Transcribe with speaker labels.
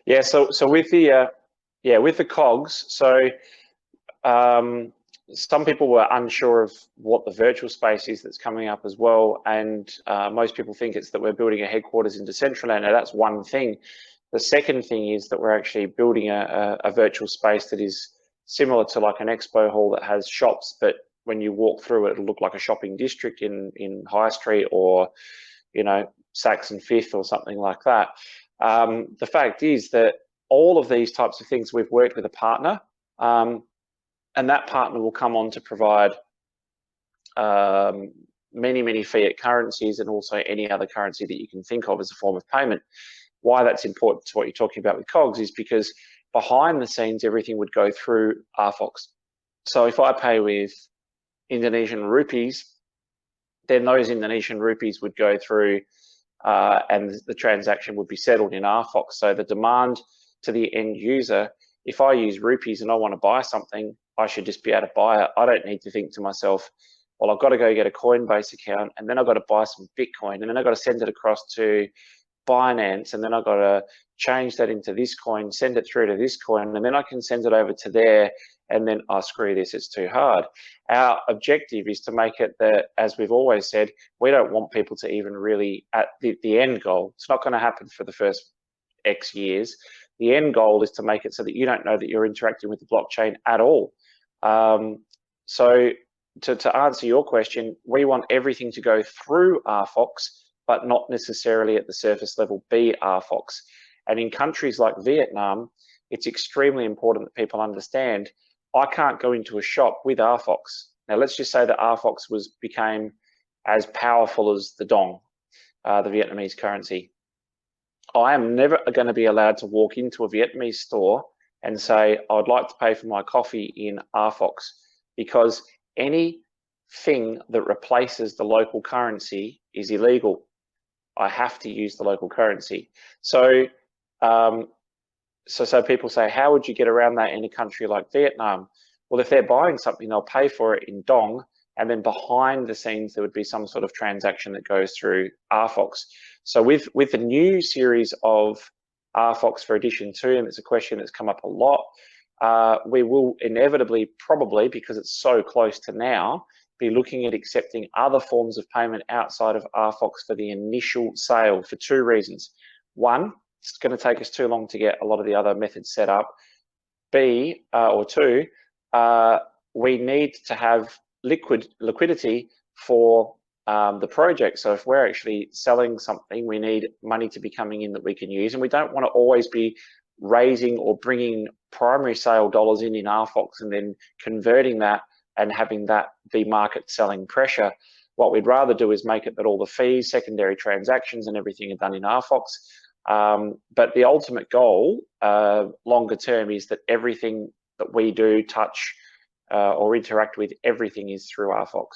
Speaker 1: Yeah, so with the with the KOGs, so some people were unsure of what the virtual space is that's coming up as well, and most people think it's that we're building a headquarters in Decentraland. Now that's one thing. The second thing is that we're actually building a virtual space that is similar to like an expo hall that has shops, but when you walk through it, it'll look like a shopping district in High Street, or Saks and Fifth or something like that. The fact is that all of these types of things, we've worked with a partner, and that partner will come on to provide many fiat currencies, and also any other currency that you can think of as a form of payment. Why that's important to what you're talking about with KOGs is because behind the scenes, everything would go through RFOX. So if I pay with Indonesian rupees, then those Indonesian rupees would go through and the transaction would be settled in RFOX. So the demand to the end user, if I use rupees and I want to buy something, I should just be able to buy it. I don't need to think to myself, well, I've got to go get a Coinbase account, and then I've got to buy some Bitcoin, and then I've got to send it across to Binance, and then I've got to change that into this coin, send it through to this coin, and then I can send it over to there, and then, oh, screw this, it's too hard. Our objective is to make it that, as we've always said, we don't want people to even really, at the end goal, it's not going to happen for the first X years. The end goal is to make it so that you don't know that you're interacting with the blockchain at all. So to answer your question, we want everything to go through RFOX, but not necessarily at the surface level be RFOX. And in countries like Vietnam, it's extremely important that people understand, I can't go into a shop with RFOX. Now, let's just say that RFOX became as powerful as the dong, the Vietnamese currency. I am never going to be allowed to walk into a Vietnamese store and say, I'd like to pay for my coffee in RFOX, because anything that replaces the local currency is illegal. I have to use the local currency. So, so people say, how would you get around that in a country like Vietnam? Well, if they're buying something, they'll pay for it in dong, and then behind the scenes, there would be some sort of transaction that goes through RFOX. So with the new series of RFOX for Edition 2, and it's a question that's come up a lot, we will inevitably, probably because it's so close to now, be looking at accepting other forms of payment outside of RFOX for the initial sale, for two reasons. One, it's going to take us too long to get a lot of the other methods set up. Two, we need to have liquidity for the project. So if we're actually selling something, we need money to be coming in that we can use, and we don't want to always be raising or bringing primary sale dollars in RFOX and then converting that and having that be market selling pressure. What we'd rather do is make it that all the fees, secondary transactions, and everything are done in RFOX. But the ultimate goal, longer term, is that everything that we do, touch or interact with, everything is through RFOX.